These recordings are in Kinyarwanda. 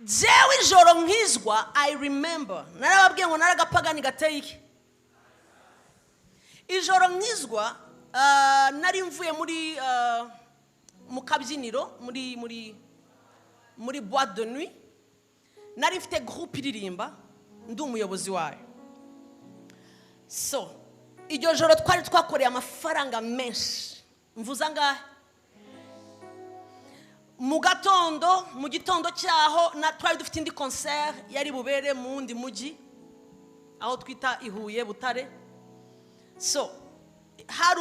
jewe ijoro nkizwa, I remember, narababwiye ngo naragapagani gateye iki. Ijoro nkizwa nari mvuye muri mu kabyiniro muri boîte de nuit, nari mfite groupe iririmba ndi umuyobozi wayo. So iryo joro twari twakoreye amafaranga menshi, mvuza ngahe. Mu gitondo cyaho na twari dufite indi concert yari bubere mu wundi muji aho twita Ihuye Butare. So hari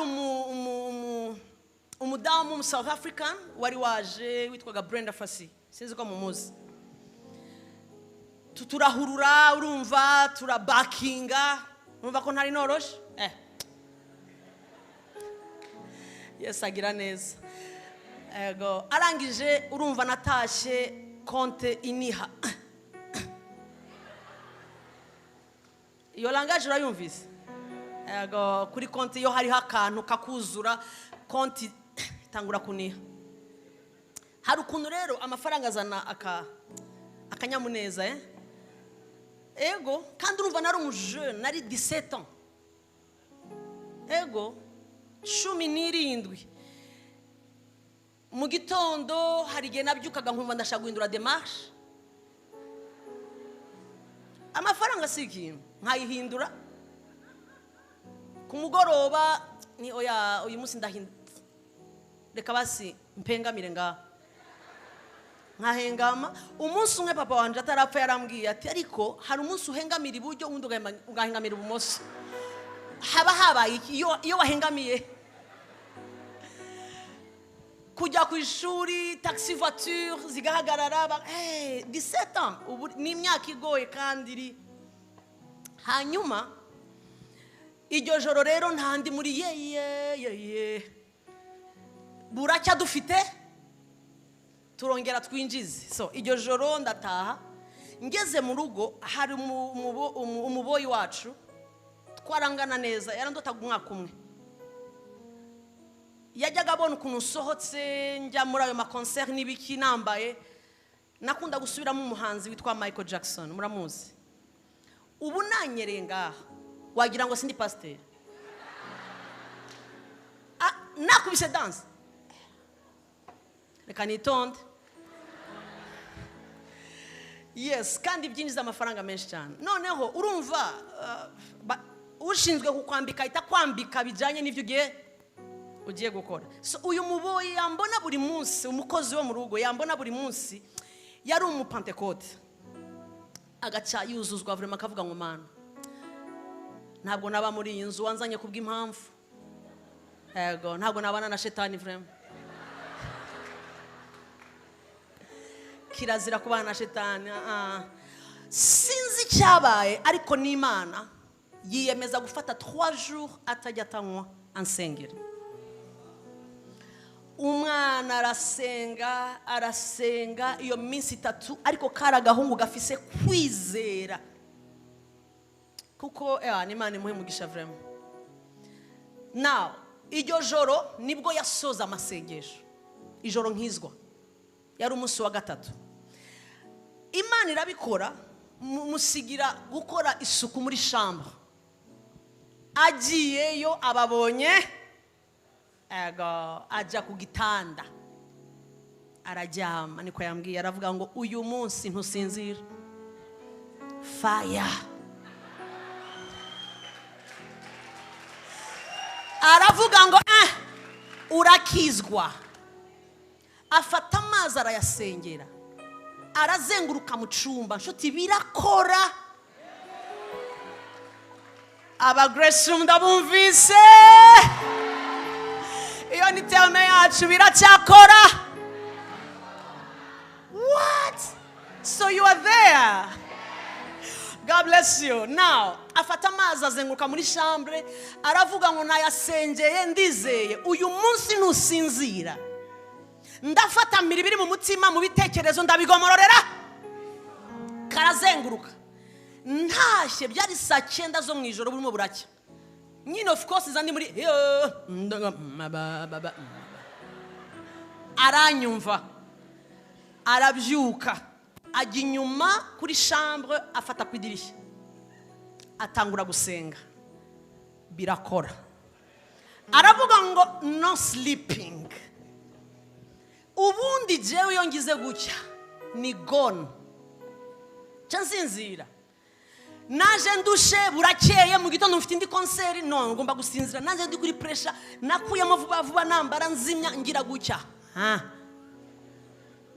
umudamu mu South African wari waje witwaga Brenda Fassi, sinzi ko mumuzi. Turahurura, urumva turabakinga, urumva ko ntari noroshe. Yes, agira neza. Ego arangije, urumva natashe konte iniha. Iyo langage urayumvise? Ego kuri konte yo hari akantu kakuzura, konti itangura kuniha. Hari ukuntu rero amafaranga azana akanyamuneza Ego kandi urumva nari umujeune, nari 17 ans. Ego 17. Mu gitondo hari igihe nabyukaga nkumva ndashaka guhindura démarche. Amafaranga siki nkayihindura. Ku mugoroba ni oya uyu munsi ndahindura. Reka basi mpengamire nga. Nkahengama. Umunsi umwe papa wanje atarapfa yarambwiye ati ariko hari umunsi uhengamira iburyo undi ugahengamira ibumoso. Haba habaye iyo wahengamiye. Kujya ku ishuri, taxi voiture zigahagarara, 17 ans, ni imyaka igoye kandi iri. Hanyuma iryo joro rero ntandi muri buracya dufite turongera twinjize. So iryo joro ndataha, ngeze mu rugo hari umuboyi wacu twarangana neza, yarandotaga umwaka umwe. Yajyaga abona ukuntu nsohotse njya muri ayo makoncert n'ibiki nambaye, nakunda gusubiramo umuhanzi witwa Michael Jackson, muramuzi. Ubu nanyerenga wagira ngo sindi pasteur. Nakubise dance. Reka nitonde. Yes, kandi byinjiza amafaranga menshi cyane. Noneho urumva ushinzwe kukwambika itakwambika bijanye n'ivyo ugiye gukora. So uyu muboyi yambona buri munsi, umukozi wo mu rugo yambona buri munsi, yari umupentecote. Agaca yuzuzwa vraiment akavuga ngo mana, ntabwo naba muri iyi nzu wanzanye kubw'impamvu. Yego ntabwo nabana na shetani vraiment. Kirazira kubana na shetani. Sinzi cyabaye ariko n'Imana yiyemeza gufata 3 jours atajya atanywa ansengera. Umwana arasenga iyo minsi 3 ariko karagahungu gafise kwizera. Kuko n'Imana imuhe mugisha vraiment. Now iryo joro nibwo yasoza amasengesho. Ijoro nkizwa yari umunsi wa 3. Imana irabikora musigira gukora isuku muri chambre. Agiyeyo ababonye ajya ku gitanda arajyama, niko yambwiye. Aravuga ngo uyu munsi ntusinzira. Fire. Aravuga ngo urakizwa. Afata amazi arayasengera, arazenguruka mu cyumba. Nshuti birakora. Aba Grace Room ndabumvise. Iyo ni teme yacu biracyakora. What? So you are there. God bless you. Now afata amazi azenguruka muri chambre, aravuga ngo nayasengeye ndizeye uyu munsi ntusinzira. Ndafata miribiri mu mutima mu bitekerezo ndabigomororera. Karazenguruka. Ntashye byari saa 9 zo mu ijoro burimo buracya. Nyine of course zandi muri aranyumva. Arabyuka. ajya inyuma kuri chambre afata ku idirishya atangura gusenga birakora aravuga ngo no sleeping ubundi jewe iyo ngize gutya ni gone nsinzira naje ndushe burakeye mu gitondo mfite indi konseri no ngomba gusinzira naje ndi kuri pressure nakuyemo vuba nambara nzimya ngira gutya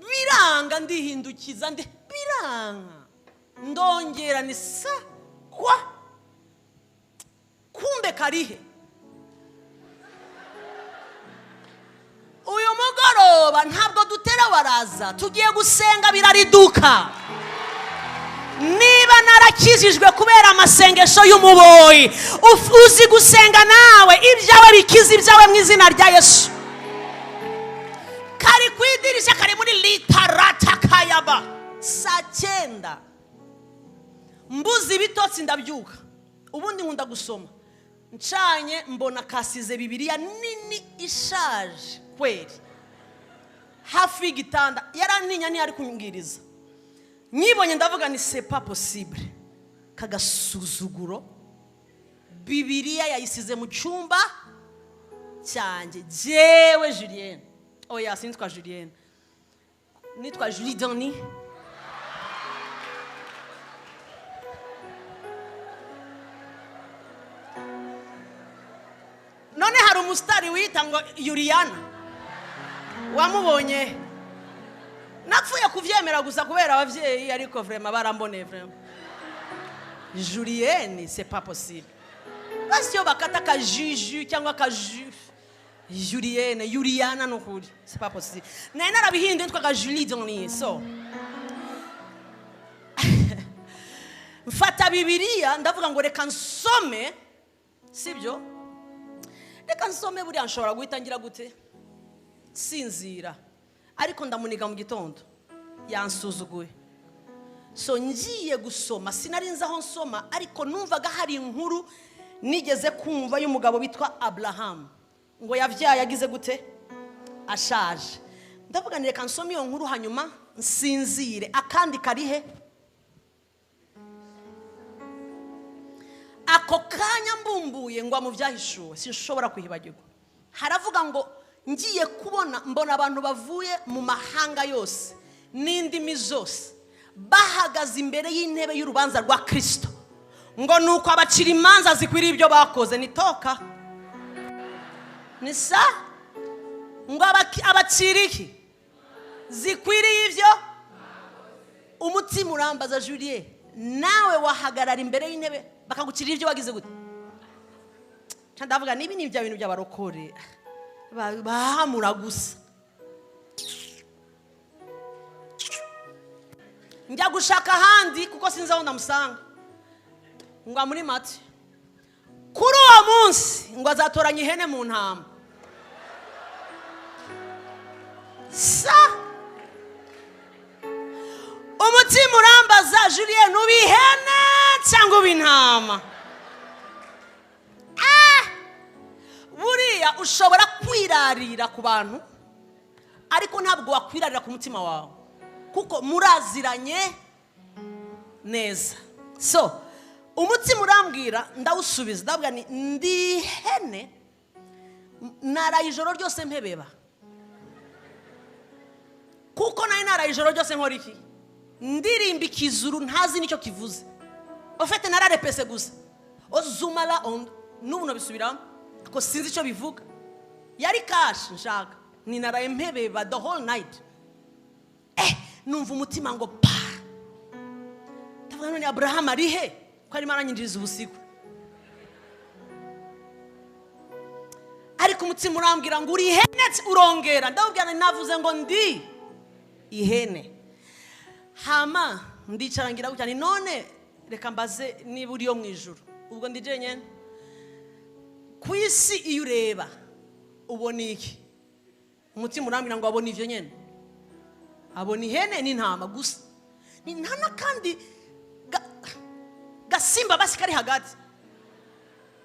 biranga ndihindukiza biranga ndongera ni sa kwa kumbe karihe uyu mugoroba ntabwo dutera baraza tugiye gusenga birariduka niba narakijijwe kubera amasengesho y'umuboyi uzi gusenga nawe ibyawe bikiza ibyawe mu izina rya Yesu kari kwidirisha kari muri litarata kayaba saa 9 mbuzi ibitotsi ndabyuka ubundi nkunda gusoma ncanye mbona kasize Bibiliya nini ishaje kweli hafi y'igitanda yarantinya ni ari kunyingiriza nyibonye ndavuga ni c'est pas possible kagasuzuguro Bibiliya yayisize mu cyumba cyanjye jewe Julienne oya sinitwa Julienne nitwa Julie Dani none hari umustari wita ngo Juliana wamubonye napfuye kuvyemera gusa kubera abavyeyi ariko vraiment baramboneye vraiment Julienne c'est pas possible basi yo bakata ka juju cyangwa ka Julienne Juliana no kuri c'est pas possible nari narabihinde ntwa ka Julie Dani so mfata Bibiliya ndavuga ngo reka nsome sibyo reka nsome buri anshobora guhitangira gute sinzira ariko ndamuniga mu gitondo yansuzuguye so ngiye gusoma sinarinze aho nsoma ariko numvaga hari inkuru nigeze kumva y'umugabo bitwa Abraham ngo yavyaye yagize gute ashaje ndavuga nireka nsome iyo nkuru hanyuma nsinzire akandi karihe ako kanya mbumbuye ngo mu byahishuwe sinshobora kwihibagirwa haravuga ngo ngiye kubona mbona abantu bavuye mu mahanga yose n'indimi zose bahagaze imbere y'intebe y'urubanza rwa Kristo ngo nuko abacira imanza zikwiriye ibyo bakoze nitoka nisa ngo abacira iki zikwiriye ibyo umutima urambaza Julie nawe wahagarara imbere y'intebe bakagucira ibyo wagize gute ndavuga nibi ni bya bintu by'abarokore bahamura gusa njya gushaka handi kuko sinzi aho ndamusanga ngo muri mati kuri uwo munsi ngo azatoranya ihene mu ntama sa umutima urambaza Julienne ubihene cyangwa ubintama buriya ushobora kwirarira ku bantu ariko ntabwo wakwirarira ku mutima wawe kuko muraziranye neza so umutima urambwira ndawusubiza ndavuga ni ndi hene naraye ijoro ryose mpebeba kuko naraye ijoro ryose nkora iki ndirimba ikizuru ntazi nicyo kivuze ofete nararepese gusa ozumala on n'ubu nabisubiramo ko sinzi icyo bivuga yari kashi nshaka ni naraye mpebeba the whole night numva umutima ngo pa ndavuga none Abraham ari he ko arimo aranyinjiriza ubusiku ariko umutima urambwira ngo uri ihene urongera ndabubwira navuze ngo ndi ihene hama ndicara ngira gutya ni none reka mbaze niba uri yo mu ijuru ubwo ndi jenyene ku isi iyo ureba ubona iki umutima urambwira ngo abona ivyo nyene abona ihene n'intama gusa ni ntana kandi gasimba basi kari hagati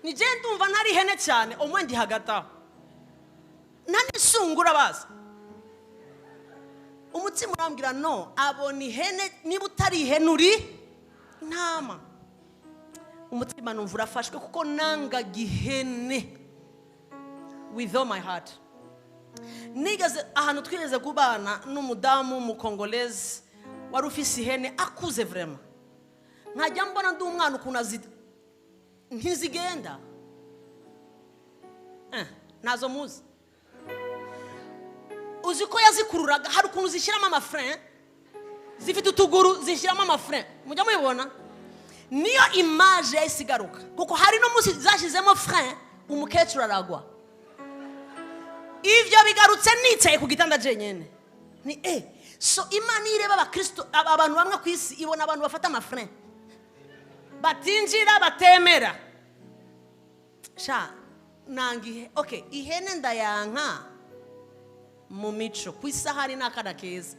ni je ndumva ntari ihene cyane omwe ndi hagati aho nani sungura baza umutima urambwira no, abona ihene, niba utari ihene uri ntama. Umutima numva urafashwe kuko nangaga ihene with all my heart. Nigeze ahantu twigeze kubana n'umudamu w'umukongolezi wari ufise ihene akuze vraiment. Nkajya mbona ndi umwana ukuntu ntizigenda. Nazo muzi. Uzi ko yazikururaga, hari ukuntu zishyiramo amafrein, zifite utuguru zishyiramo amafrein. Mujya mubibona? Niyo image yayisigaruka. Kuko hari no musi zashyizemo frein, umukecuru aragwa. Ivyo bigarutse nicaye ku gitanda jenyene. Ni so Imana ireba abakristo, abantu bamwe ku isi ibona abantu bafata amafrein. Batinjira batemera. Sha nangihe okay, ihene ndayanka mu mico ku isahari n'akana keza.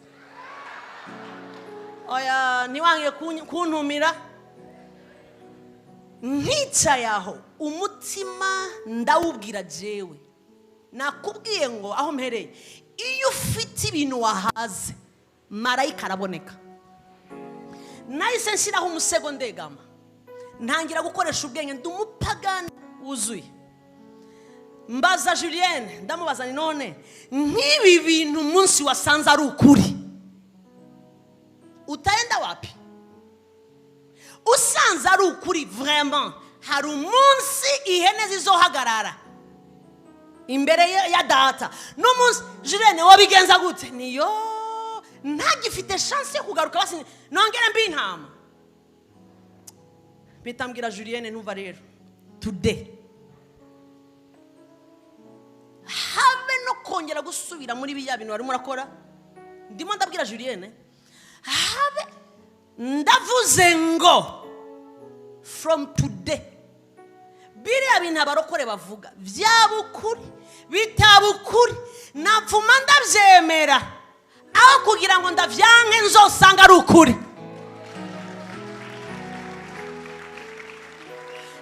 Oya niwangiye kuntumira. Nkicaye aho umutima ndawubwira jewe. Nakubwiye ngo aho mpereye, iyo ufite ibintu wahaze marayika araboneka. Nahise nshyiraho umusego ndegama, ntangira gukoresha ubwenge, ndi umupagani wuzuye. Mbaza Julienne, ndamubaza ni none nk'ibi bintu umunsi wasanze ari ukuri utaenda wapi? Usanze ari ukuri vraiment, hari umunsi ihene zizohagarara imbere ya data. N'umunsi Julienne wabigenza gute? Niyo ntagifite chance yo kugaruka basi nongere mbi intama. Bitambwira Julienne, numva rero today habe no kongera gusubira muri biya bintu wari murakora. Ndimo ndabwira Julienne habe ndavuze ngo from today biriya bintu abarokore bavuga vyabukuri bitabukuri napfuma ndavyemera aho kugira ngo ndavyanke nzosanga ari ukuri.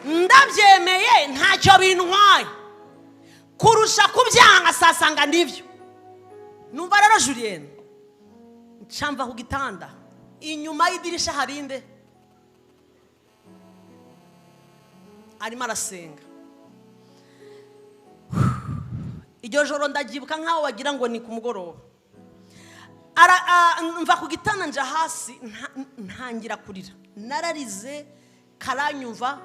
Ndavyemeye ntacyo bintwaye kurusha kubyanga sasanga ndivyo. Numva rero Julienne ncamva ku gitanda, inyuma y'idirisha harinde arimo arasenga. Iryo joro ndagibuka nkaho wagira ngo ni ku mugoroba. Mva ku gitanda nja hasi ntangira kurira. Nararize karanyumva,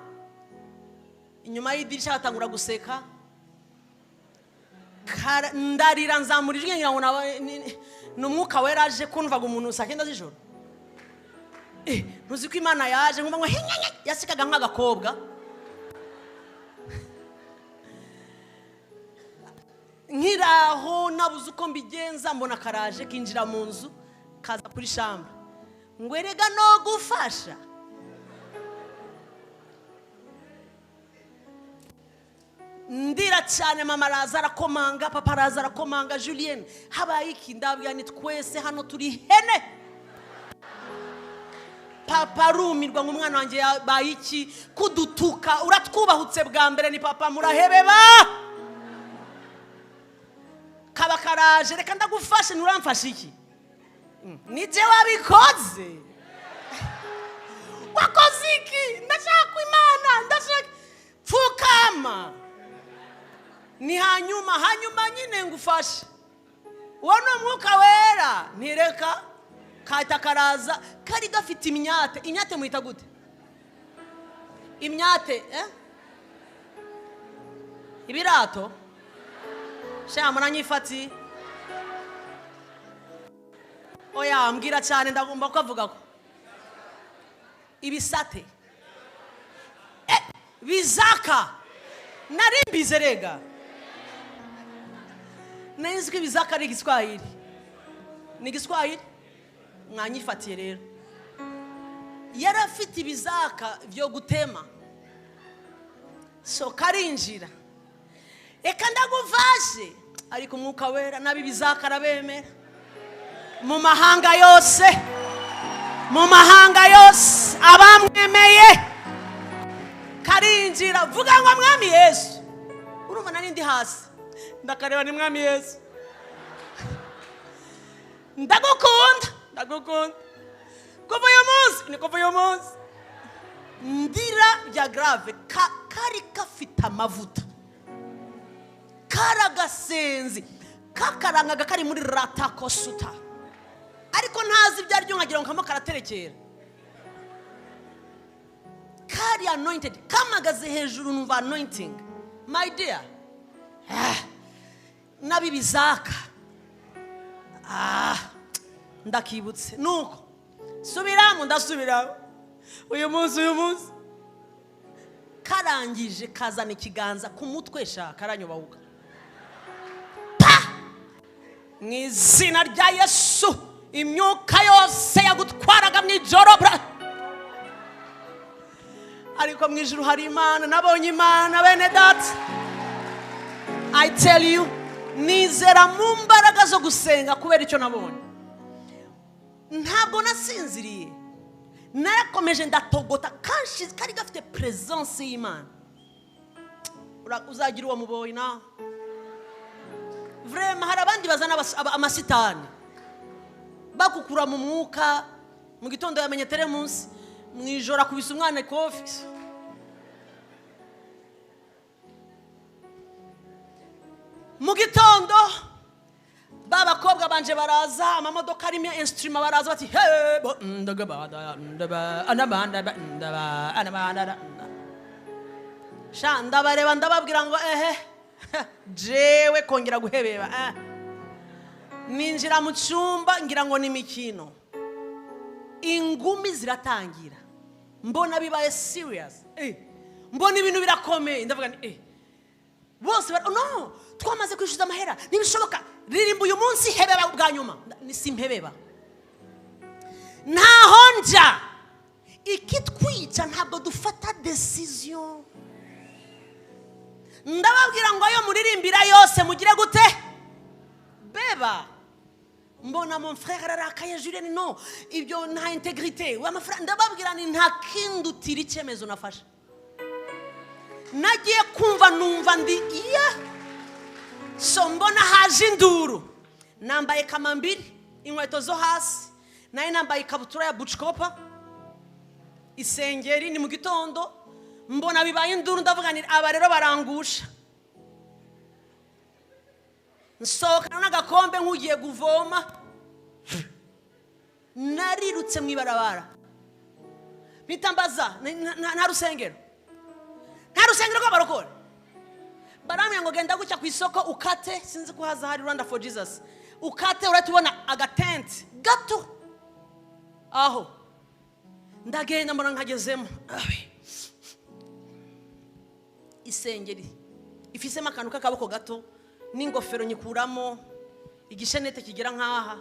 inyuma y'idirisha hatangura guseka. Ndarira nzamura ijwi ngira ngo n'umwuka weraje kumvaga umuntu sakenda z'ijoro. Ntuzi ko Imana yaje nkumva ngo yasikaga nk'agakobwa. Nkiraho nabuze uko mbigenza, mbona karaje kinjira mu nzu kaza kuri shamba ngo erega no gufasha. Ndira cyane, mama araza arakomanga, papa araza arakomanga. Julienne habaye iki? Ndabwira ni twese hano turi hene. Papa rumirwa ngo umwana wanjye yabaye iki kudutuka, uratwubahutse bwa mbere ni papa murahebeba. Kaba karaje reka ndagufashe, nuramfashe iki? Nije wabikoze. Wakoze iki? Ndashaka Imana, ndashaka pfukama. Ni hanyuma nyine ngufashe. Wono mwuka wera ntireka kata karaza kari gafite imyate. Imyate muhita gute? Imyate ibirato sha muranyifati. Oya mbwira cyane ndagomba kuvuga ko ibisate bizaka narimbize rega. Nenzwe bizaka ari Igiswahili. Ni Igiswahili? Mwanyifatiye rero. Yarafite ibizaka byo gutema. So karinjira. Eka ndaguvashe ariko umwuka wera nabi bizaka arabemera. Mu mahanga yose abamwemeye karinjira. Vuga ngo Mwami Yesu. Urumva nari ndi hasi ndakareba ni Mwami Yesu. ndagukunda kuva uyu munsi ni kuva uyu munsi ndira bya grave kari gafite amavuta karagasenzi kakarangaga kari muri ratakosuta ariko ntazi ibyaryo nkagira ngo kamo karaterekera kari anointed kamagaze hejuru numva anointing my dear nabibizaka ndakibutse nuko subiramo ndasubiraho uyu munsi karangije kazana ikiganza ku mutwe karanyubahuka mu izina rya Yesu imyuka yose yagutwaraga mu ijoro ariko mu ijuru hari Imana nabonye Imana bene data I tell you nizera mu mbaraga zo gusenga kubera icyo nabonye ntabwo nasinziriye narakomeje ndatogota kanshi kari gafite presence y'Imana uzagira uwo muboyi nawe vraiment hari abandi bazana amasitani bakukura mu mwuka mu gitondo yamenye teremunsi mu ijoro akubise umwana kofi mu gitondo babakobwa banje baraza amamodoka arimo instrument baraza bati ndabareba ndababwira ngo jewe kongera guhebeba ninjira mu cyumba ngira ngo ni mikino ingumi ziratangira mbona bibaye serious mbona ibintu birakomeye ndavuga ni bose no twamaze kwishyuza amahera nibishoboka ririmba uyu munsi hebeba bwa nyuma ni simpebeba ntaho nja ikitwica ntabwo dufata decision ndababwira ngo ayo muririmbira yose mugire gute beba mbona mon frère arakaye Julienne no ibyo nta integrité w'amafaranga ndababwira ni nta kindutira icyemezo nafashe nagiye kumva numva ndi so mbona haje induru nambaye kamambiri inkweto zo hasi naye nambaye ikabutura ya buchkopa isengeri ni mu gitondo mbona bibaye induru ndavuga ni aba rero barangusha nsohokana n'agakombe nk'ugiye kuvoma narirutse mu ibarabara bitambaza nta rusengero rw'abarokore baramya ngo genda gucya ku isoko ukate sinzi ko haza hari Rwanda for Jesus ukate uratubona agatente gato aho ndagenda mbona nkagezemo isengeri ifisemo akantu k'akaboko gato n'ingofero nyikuramo igishenete kigera nkaha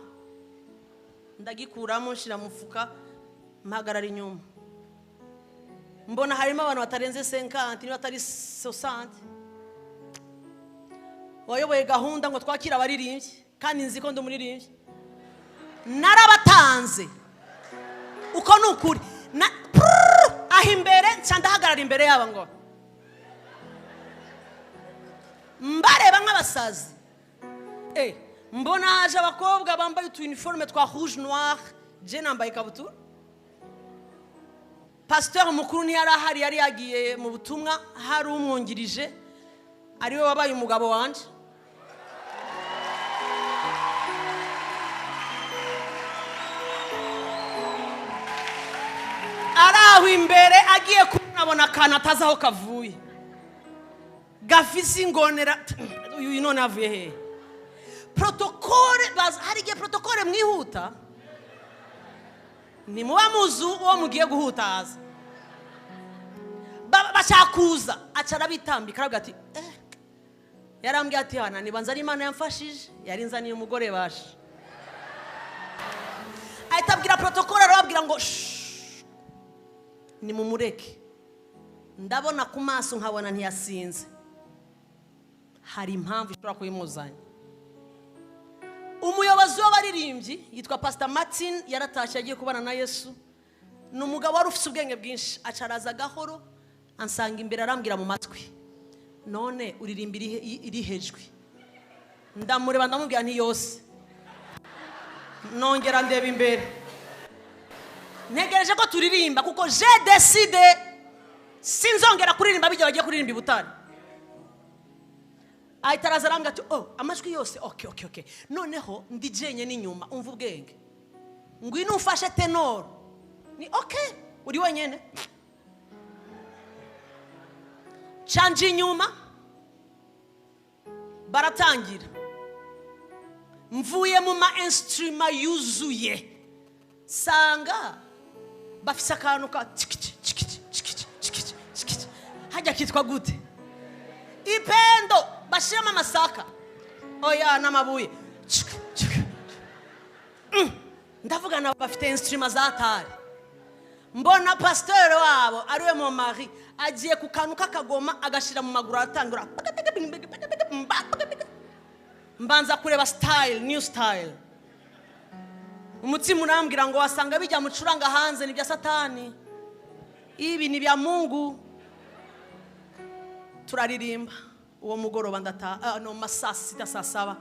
ndagikuramo nshira mu mufuka mpagarara inyuma mbona harimo abantu batarenze 50 niba atari 60 wayoboye gahunda ngo twakira abaririmbyi kandi nzi ko ndumuririmbyi narabatanze uko nukuri aho imbere nsandahagarara imbere yaba ngo mbareba nk'abasazi mbona haje abakobwa bambaye uniforme twa rouge noir je nambaye ikabutura pasteur mukuru ntiyarahari yari yagiye mu butumwa hari umwungirije ariwe wabaye umugabo wanje araho imbere agiye kubona kana atazaho kavuye gafisi ingonera uyu none avuye he protocole hari igihe protocole mwihuta ni muba muzu uwo mugiye guhutaza bashakuza acara bitambika aravuga ati yarambwiye ati hana nibanza ari Imana yamfashije yari nzaniye umugore bashe ahitabwira protocole arababwira ngo ni mumureke ndabona ku maso nkabona ntiyasinze hari impamvu ishobora kuyimuzanya umuyobozi w'abaririmbyi yitwa Pastor Martin yaratashye agiye kubana na Yesu ni umugabo wari ufite ubwenge bwinshi acaraza gahoro ansanga imbere arambwira mu matwi none uririmbira iri hejwe ndamureba ndamubwira nti yose nongera ndeba imbere ntegereje ko turirimba kuko j'ai décidé sinzongera kuririmba bijya bagiye kuririmba i Butare. ahita araza arambwira ati amajwi yose okay noneho ndi jenye n'inyuma umva ubwenge ngwino ufashe tenor ni okay uri wenyene canje inyuma baratangira mvuye mu ma instrument yuzuye sanga bafise akantu ka hajya kitwa gute ipendo bashiramo amasaka oya n'amabuye ndavuga nabo bafite instrument zatari mbona pasteur wabo ariwe mu mari agiye ku kantu kakagoma agashira mu maguru atangura mbanza kureba style new style umutima urambwira ngo wasanga bijya mucuranga hanze ni bya satani ibi ni bya Mungu. Turaririmba uwo mugoroba ndata no masasi tasasaba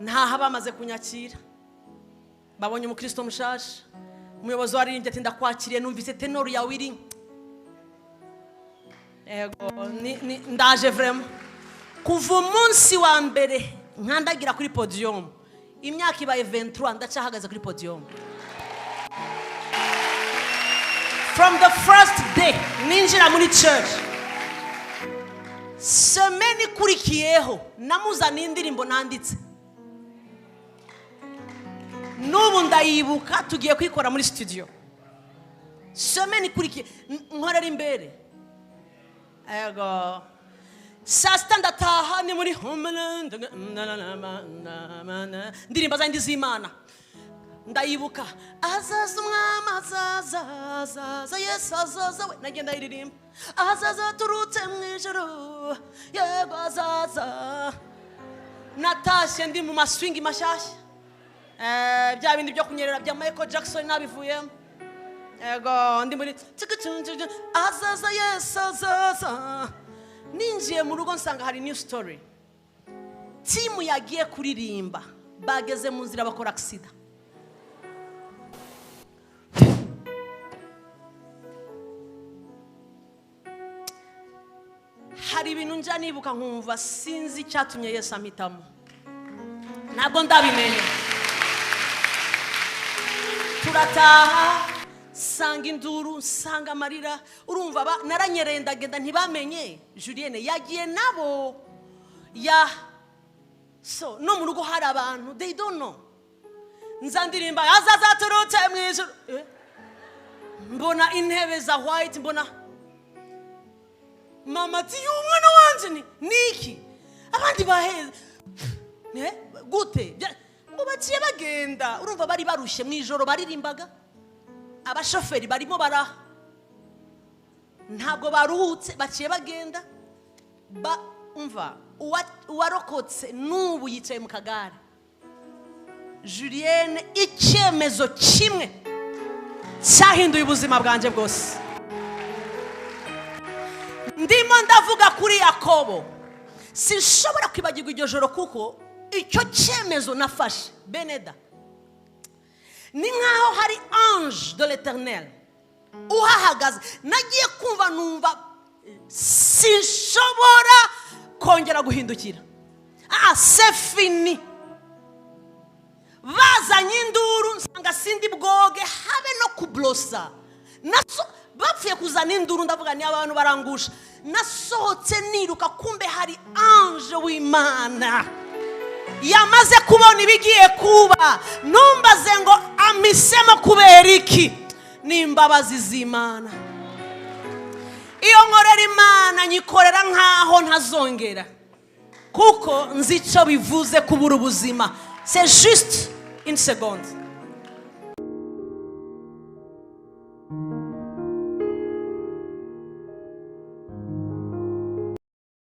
ntaha bamaze kunyakira babonye umukristo mushasha umuyobozi waririmbye ati ndakwakiriye numvise tenor yawe iri ego ndaje vraiment kuva umunsi wa mbere nkandagira kuri podium imyaka ibaye 23 ndacahagaze kuri podium from the first day ninjira muri church. Semeni kurikiyeho namuzana indirimbo nanditse n'ubu ndayibuka tugiye kwikora muri studio. Semeni kurikiye nkorera imbere ego sasta ndataha ni muri homeland ndirimba zandi z'Imana ndayibuka azaza umwami azaza Yesu azaza we nagenda iririmba azaza turutse mu ijoro yego azaza natashe ndi mu maswingi mashashya bya bindi byo kunyerera bya Michael Jackson nabivuyemo ego ndi muri azaza Yesu azaza ninjiye mu rugo nsanga hari new story timu yagiye kuririmba bageze mu nzira bakora accident hari ibintu njya nibuka nkumva sinzi cyatumye Yesu amitamo ntabwo ndabimenye. Turataha sanga induru sanga amarira urumva naranyereye ndagenda ntibamenye Julienne yagiye nabo so no mu rugo hari abantu they don't know nzandirimba azaza turutse mu ijoro mbona intebe za white mbona mama ati umwana wanje niki abandi baheze gute ngo baciye bagenda urumva bari barushe mu ijoro baririmbaga abashoferi barimo ntabwo baruhutse baciye bagenda umva uwarokotse n'ubu yicaye mu kagare. Julienne icyemezo kimwe cyahinduye ubuzima bwanje bwose. Ndimo ndavuga kuri Yakobo sinshobora kwibagirwa iryo joro kuko icyo cyemezo nafashe Beneda ni nkaho hari ange de l'Eternel uhahagaze nagiye kumva numva sinshobora kongera guhindukira c'est fini bazanye induru nsanga sindi bwoge habe no kublosa naso bapfuye kuzana induru ndavuga ni abantu barangusha nasohotse niruka kumbe hari ange w'Imana yamaze kubona ibigiye kuba numbaze ngo amisemo kubera iki n'imbabazi z'Imana. Iyo nkorera Imana nyikorera nkaho ntazongera kuko nzi icyo bivuze kubura ubuzima. C'est juste une seconde.